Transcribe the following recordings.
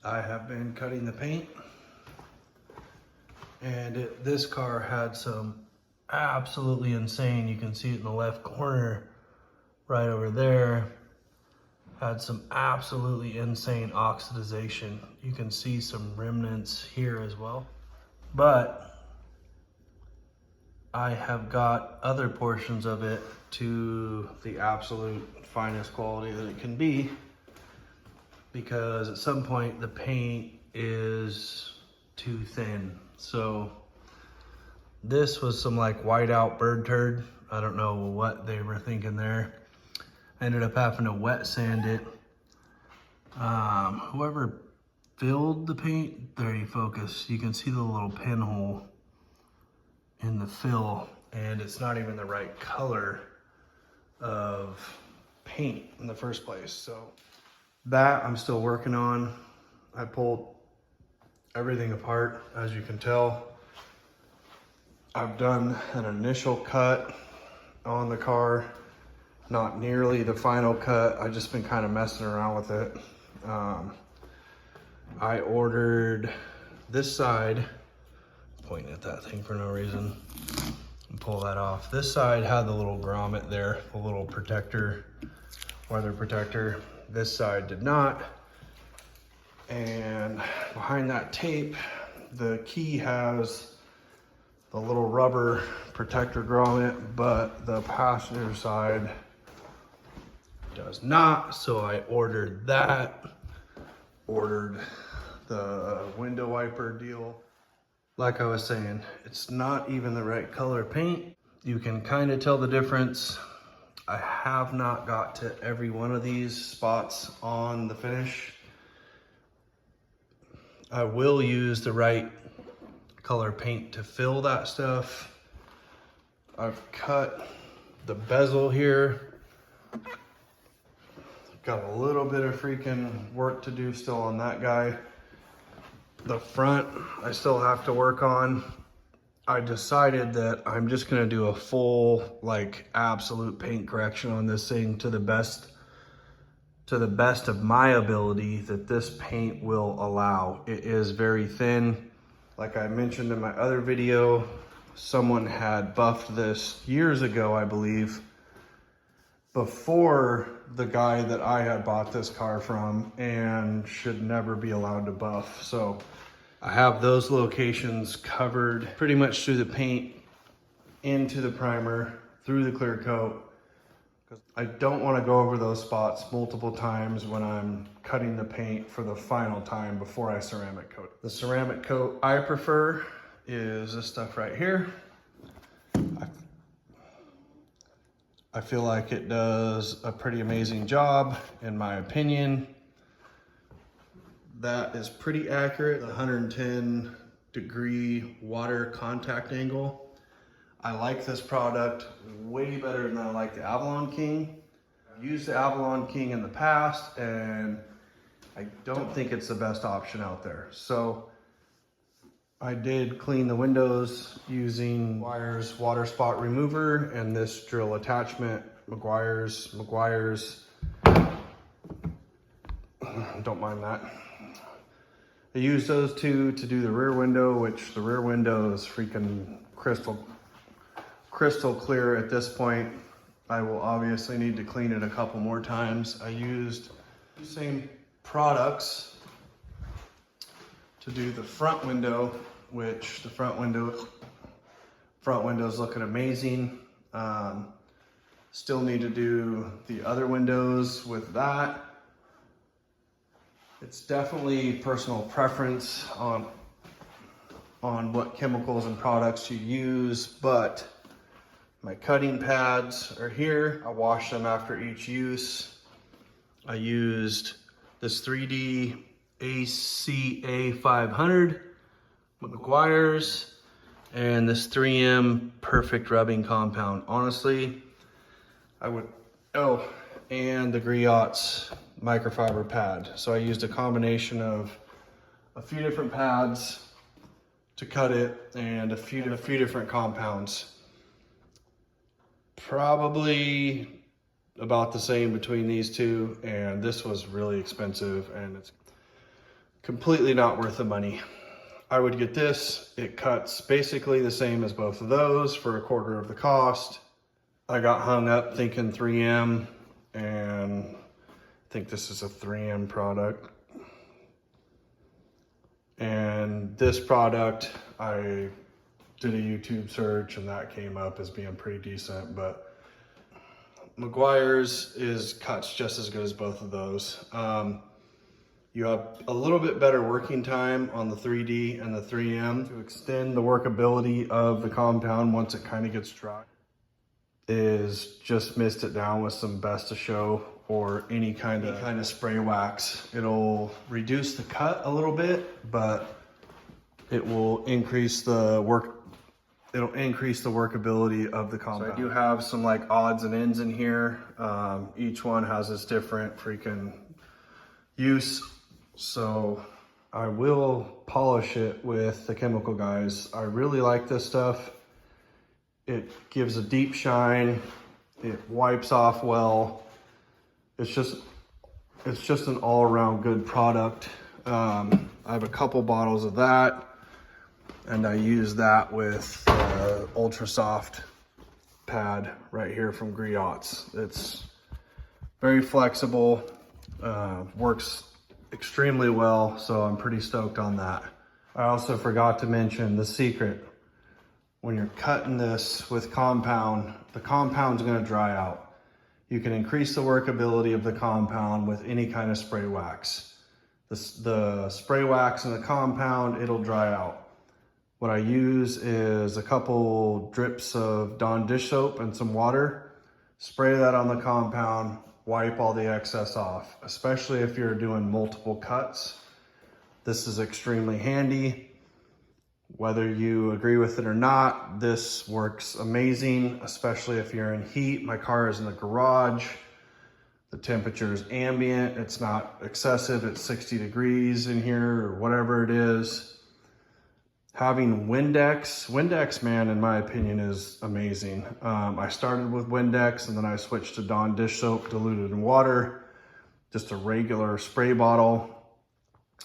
I have been cutting the paint, and this car had some absolutely insane, you can see it in the left corner right over there, had some absolutely insane oxidization. You can see some remnants here as well, but I have got other portions of it to the absolute finest quality that it can be, because at some point the paint is too thin. So this was some like whiteout bird turd. I don't know what they were thinking there. I ended up having to wet sand it. Whoever filled the paint, there you focus. You can see the little pinhole in the fill, and it's not even the right color of paint in the first place. So that I'm still working on. I pulled everything apart, as you can tell. I've done an initial cut on the car, not nearly the final cut. I've just been kind of messing around with it. I ordered this side, pointing at that thing for no reason, and pull that off. This side had the little grommet there, the little protector, weather protector. This side did not. And behind that tape, the key has the little rubber protector grommet, but the passenger side does not. So I ordered that, ordered the window wiper deal. Like I was saying, it's not even the right color paint. You can kind of tell the difference. I have not got to every one of these spots on the finish. I will use the right color paint to fill that stuff. I've cut the bezel here. Got a little bit of freaking work to do still on that guy. The front, I still have to work on. I decided that I'm just gonna do a full, like, absolute paint correction on this thing to the best of my ability that this paint will allow. It is very thin. Like I mentioned in my other video, someone had buffed this years ago, I believe, before the guy that I had bought this car from, and should never be allowed to buff. So I have those locations covered pretty much through the paint, into the primer, through the clear coat. I don't want to go over those spots multiple times when I'm cutting the paint for the final time before I ceramic coat. The ceramic coat I prefer is this stuff right here. I feel like it does a pretty amazing job, in my opinion. That is pretty accurate, the 110 degree water contact angle. I like this product way better than I like the Avalon King. I've used the Avalon King in the past, and I don't think it's the best option out there. So I did clean the windows using Meguiar's water spot remover and this drill attachment, Meguiar's, don't mind that. I used those two to do the rear window, which the rear window is freaking crystal clear at this point. I will obviously need to clean it a couple more times. I used the same products to do the front window, which the front window is looking amazing. Still need to do the other windows with that. It's definitely personal preference on what chemicals and products you use, but my cutting pads are here. I wash them after each use. I used this 3D ACA 500 with Meguiar's and this 3M Perfect Rubbing Compound. Honestly, and the Griot's microfiber pad. So I used a combination of a few different pads to cut it and a few different compounds. Probably about the same between these two, and this was really expensive, and it's completely not worth the money. I would get this. It cuts basically the same as both of those for a quarter of the cost. I got hung up thinking 3M, and I think this is a 3M product. And this product, I did a YouTube search and that came up as being pretty decent, but Meguiar's cuts just as good as both of those. You have a little bit better working time on the 3D and the 3M to extend the workability of the compound once it kind of gets dry. Is just mist it down with some Best of Show or any kind of spray wax. It'll reduce the cut a little bit, but it will increase the workability of the compound. So I do have some like odds and ends in here. Each one has its different freaking use. So I will polish it with the chemical guys. I really like this stuff. It gives a deep shine. It wipes off well. It's just an all-around good product. I have a couple bottles of that, and I use that with Ultra Soft pad right here from Griots. It's very flexible, works extremely well, so I'm pretty stoked on that. I also forgot to mention the secret. When you're cutting this with compound, the compound's gonna dry out. You can increase the workability of the compound with any kind of spray wax. The spray wax in the compound, it'll dry out. What I use is a couple drips of Dawn dish soap and some water. Spray that on the compound, wipe all the excess off, especially if you're doing multiple cuts. This is extremely handy. Whether you agree with it or not, this works amazing, especially if you're in heat. My car is in the garage. The temperature is ambient. It's not excessive. It's 60 degrees in here or whatever it is. Having Windex, man, in my opinion, is amazing. I started with Windex and then I switched to Dawn dish soap diluted in water, just a regular spray bottle.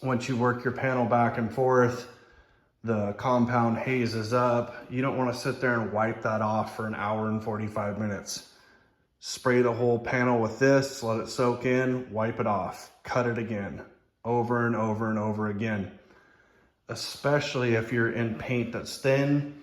Once you work your panel back and forth, the compound hazes up. You don't want to sit there and wipe that off for an hour and 45 minutes. Spray the whole panel with this, let it soak in, wipe it off, cut it again, over and over and over again. Especially if you're in paint that's thin,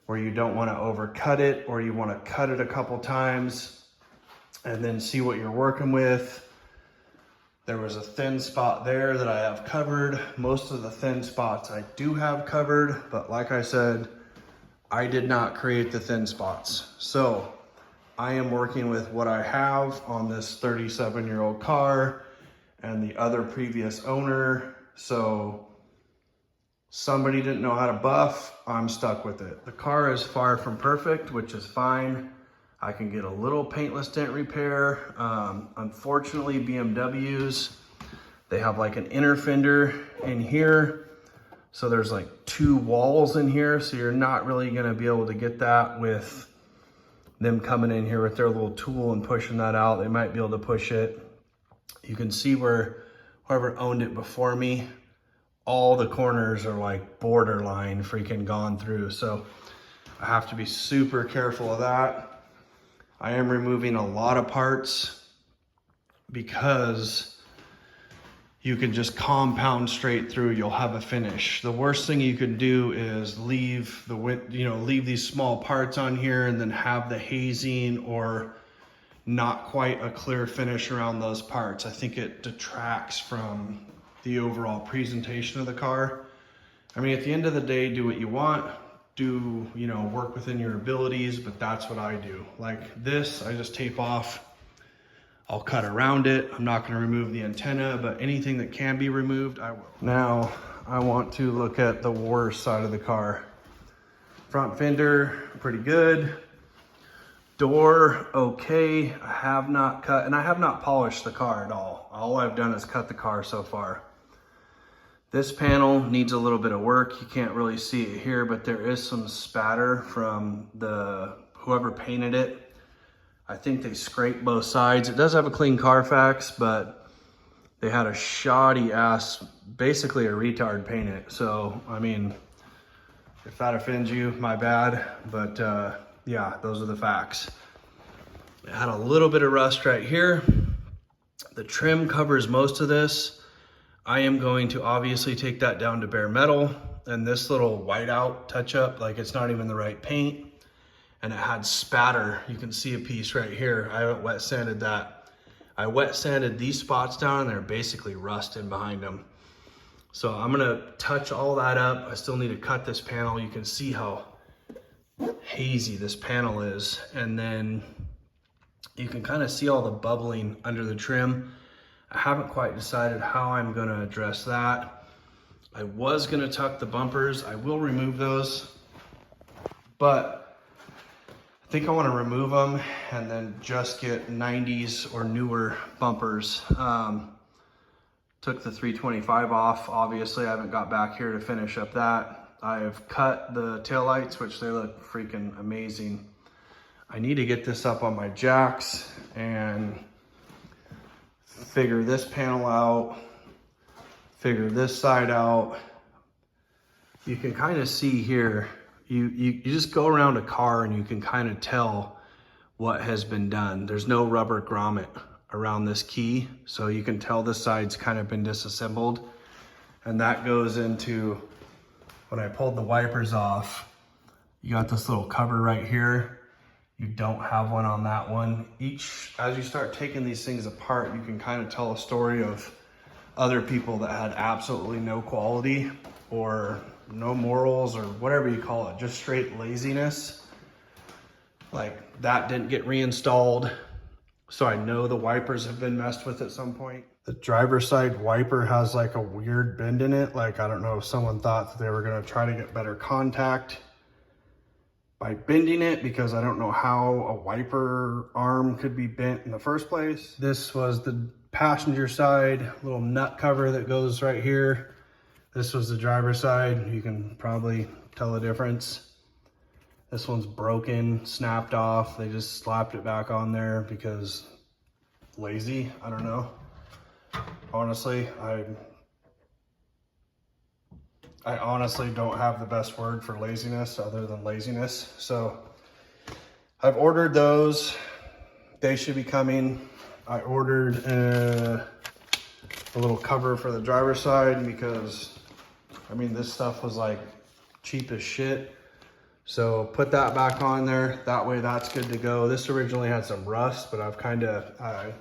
or you don't want to overcut it, or you want to cut it a couple times and then see what you're working with. There was a thin spot there that I have covered. Most of the thin spots I do have covered, but like I said, I did not create the thin spots. So I am working with what I have on this 37-year-old car and the other previous owner. So somebody didn't know how to buff, I'm stuck with it. The car is far from perfect, which is fine. I can get a little paintless dent repair. Unfortunately, BMWs, they have like an inner fender in here. So there's like two walls in here. So you're not really gonna be able to get that with them coming in here with their little tool and pushing that out. They might be able to push it. You can see where whoever owned it before me, all the corners are like borderline freaking gone through. So I have to be super careful of that. I am removing a lot of parts because you can just compound straight through, you'll have a finish. The worst thing you could do is leave these small parts on here and then have the hazing or not quite a clear finish around those parts. I think it detracts from the overall presentation of the car. I mean, at the end of the day, do what you want. Do, work within your abilities, but that's what I do. Like this, I just tape off. I'll cut around it. I'm not gonna remove the antenna, but anything that can be removed, I will. Now, I want to look at the worst side of the car. Front fender, pretty good. Door, okay. I have not cut, and I have not polished the car at all. All I've done is cut the car so far. This panel needs a little bit of work. You can't really see it here, but there is some spatter from whoever painted it. I think they scraped both sides. It does have a clean Carfax, but they had a shoddy ass, basically a retard paint it. So, I mean, if that offends you, my bad. But yeah, those are the facts. It had a little bit of rust right here. The trim covers most of this. I am going to obviously take that down to bare metal, and this little whiteout touch up, like it's not even the right paint, and it had spatter. You can see a piece right here. I haven't wet sanded that. I wet sanded these spots down and they're basically rust in behind them. So I'm gonna touch all that up. I still need to cut this panel. You can see how hazy this panel is. And then you can kind of see all the bubbling under the trim. I haven't quite decided how I'm gonna address that. I was gonna tuck the bumpers. I will remove those, but I think I wanna remove them and then just get 90s or newer bumpers. Took the 325 off. Obviously, I haven't got back here to finish up that. I've cut the taillights, which they look freaking amazing. I need to get this up on my jacks and figure this panel out, figure this side out. You can kind of see here, you just go around a car and you can kind of tell what has been done. There's no rubber grommet around this key, so you can tell this side's kind of been disassembled. And that goes into, when I pulled the wipers off, you got this little cover right here. You don't have one on that one. As you start taking these things apart, you can kind of tell a story of other people that had absolutely no quality or no morals or whatever you call it, just straight laziness. Like that didn't get reinstalled. So I know the wipers have been messed with at some point. The driver's side wiper has like a weird bend in it. Like, I don't know if someone thought that they were gonna try to get better contact by bending it, because I don't know how a wiper arm could be bent in the first place. This was the passenger side little nut cover that goes right here. This was the driver's side. You can probably tell the difference. This one's broken, snapped off. They just slapped it back on there because lazy, I don't know. Honestly, I honestly don't have the best word for laziness other than laziness. So I've ordered those. They should be coming. I ordered a little cover for the driver's side because, I mean, this stuff was like cheap as shit. So put that back on there. That way that's good to go. This originally had some rust, but I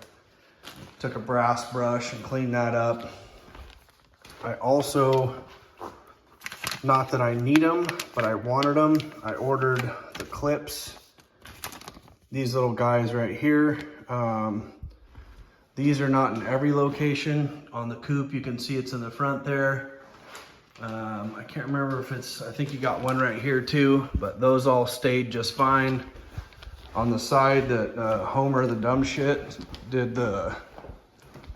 took a brass brush and cleaned that up. I also, not that I need them, but I wanted them. I ordered the clips. These little guys right here. These are not in every location. On the coupe, you can see it's in the front there. I can't remember if I think you got one right here too, but those all stayed just fine. On the side that Homer the dumb shit did the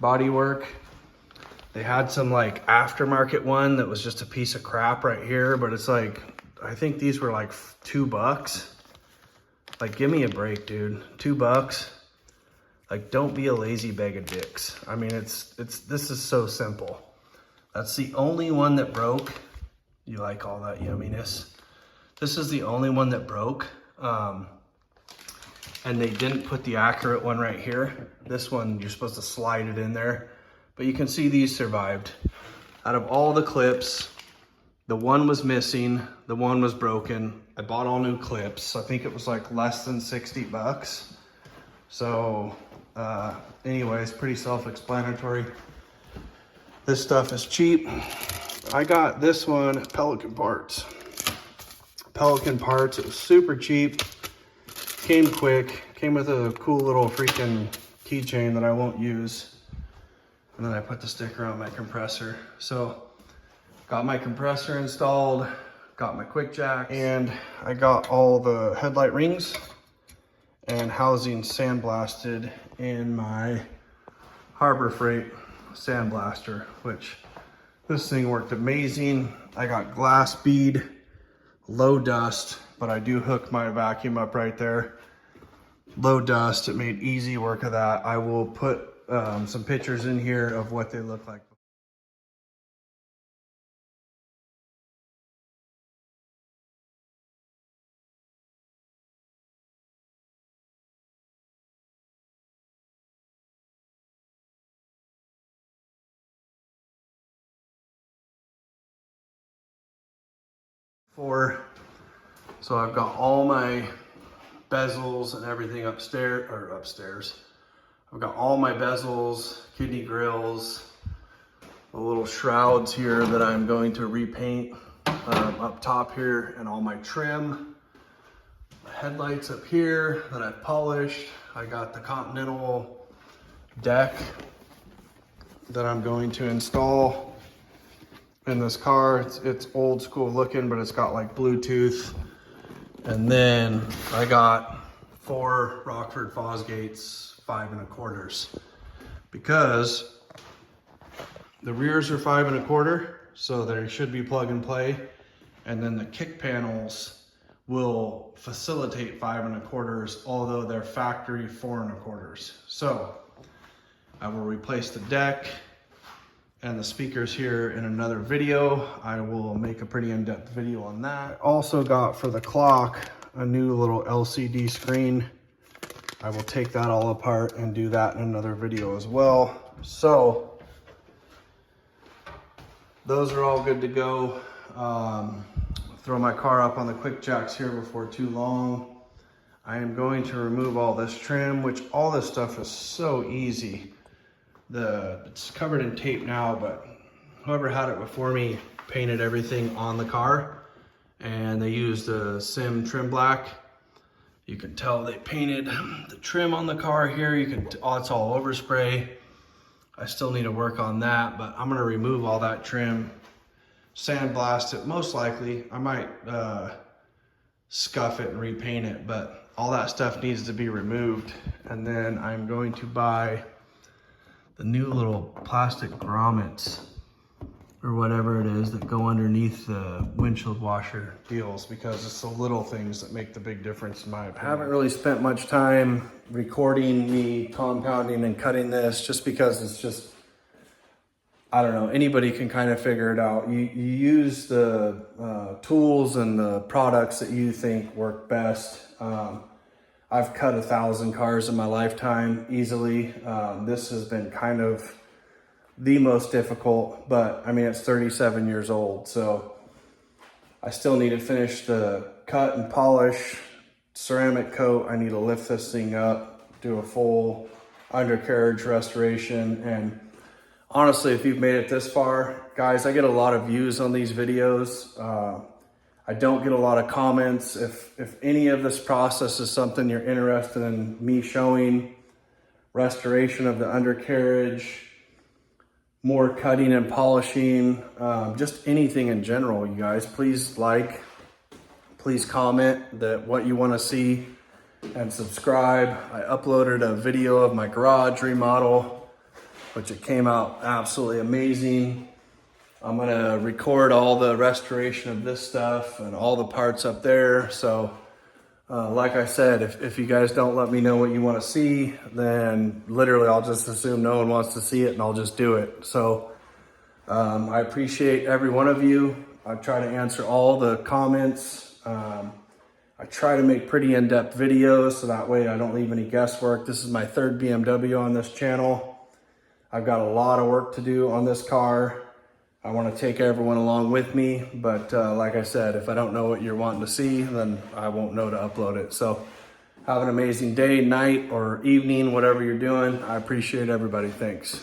body work, they had some like aftermarket one that was just a piece of crap right here, but it's like, I think these were like $2. Like, give me a break, dude. $2. Like, don't be a lazy bag of dicks. I mean, this is so simple. That's the only one that broke. You like all that yumminess. This is the only one that broke. And they didn't put the accurate one right here. This one, you're supposed to slide it in there. But you can see these survived. Out of all the clips, the one was missing, the one was broken. I bought all new clips. I think it was like less than $60. So anyways, pretty self-explanatory. This stuff is cheap. I got this one at Pelican Parts. Pelican Parts, it was super cheap. Came quick, came with a cool little freaking keychain that I won't use. And then I put the sticker on my compressor. So got my compressor installed, got my quick jack, and I got all the headlight rings and housing sandblasted in my Harbor Freight sandblaster, which this thing worked amazing. I got glass bead, low dust, but I do hook my vacuum up right there. Low dust, it made easy work of that. I will put some pictures in here of what they look like. So I've got all my bezels and everything upstairs. I've got all my bezels, kidney grills, the little shrouds here that I'm going to repaint up top here, and all my trim. The headlights up here that I've polished. I got the Continental deck that I'm going to install in this car. It's old school looking, but it's got like Bluetooth. And then I got 4 Rockford Fosgates 5 1/4, because the rears are 5 1/4, so they should be plug and play. And then the kick panels will facilitate 5 1/4, although they're factory 4 1/4. So I will replace the deck and the speakers here in another video. I will make a pretty in-depth video on that. Also got for the clock a new little LCD screen. I will take that all apart and do that in another video as well. So those are all good to go. Throw my car up on the quick jacks here before too long. I am going to remove all this trim, which all this stuff is so easy. It's covered in tape now, but whoever had it before me painted everything on the car, and they used a Sim trim black. You can tell they painted the trim on the car here. It's all overspray. I still need to work on that, but I'm gonna remove all that trim, sandblast it. Most likely, I might scuff it and repaint it, but all that stuff needs to be removed. And then I'm going to buy the new little plastic grommets or whatever it is that go underneath the windshield washer deals, because it's the little things that make the big difference in my opinion. I haven't really spent much time recording me compounding and cutting this, just because it's just, I don't know, anybody can kind of figure it out. You use the tools and the products that you think work best. I've cut 1,000 cars in my lifetime easily. This has been kind of the most difficult, but I mean, it's 37 years old, so I still need to finish the cut and polish, ceramic coat. I need to lift this thing up, do a full undercarriage restoration. And honestly, if you've made it this far, guys, I get a lot of views on these videos. I don't get a lot of comments. If any of this process is something you're interested in me showing, restoration of the undercarriage, more cutting and polishing, just anything in general, you guys, please like, please comment what you want to see, and subscribe. I uploaded a video of my garage remodel, which it came out absolutely amazing. I'm gonna record all the restoration of this stuff and all the parts up there. So like I said, if you guys don't let me know what you want to see, then literally I'll just assume no one wants to see it and I'll just do it. So I appreciate every one of you. I try to answer all the comments. I try to make pretty in-depth videos, so that way I don't leave any guesswork. This is my 3rd BMW on this channel. I've got a lot of work to do on this car. I want to take everyone along with me, but like I said, if I don't know what you're wanting to see, then I won't know to upload it. So have an amazing day, night, or evening, whatever you're doing. I appreciate everybody. Thanks.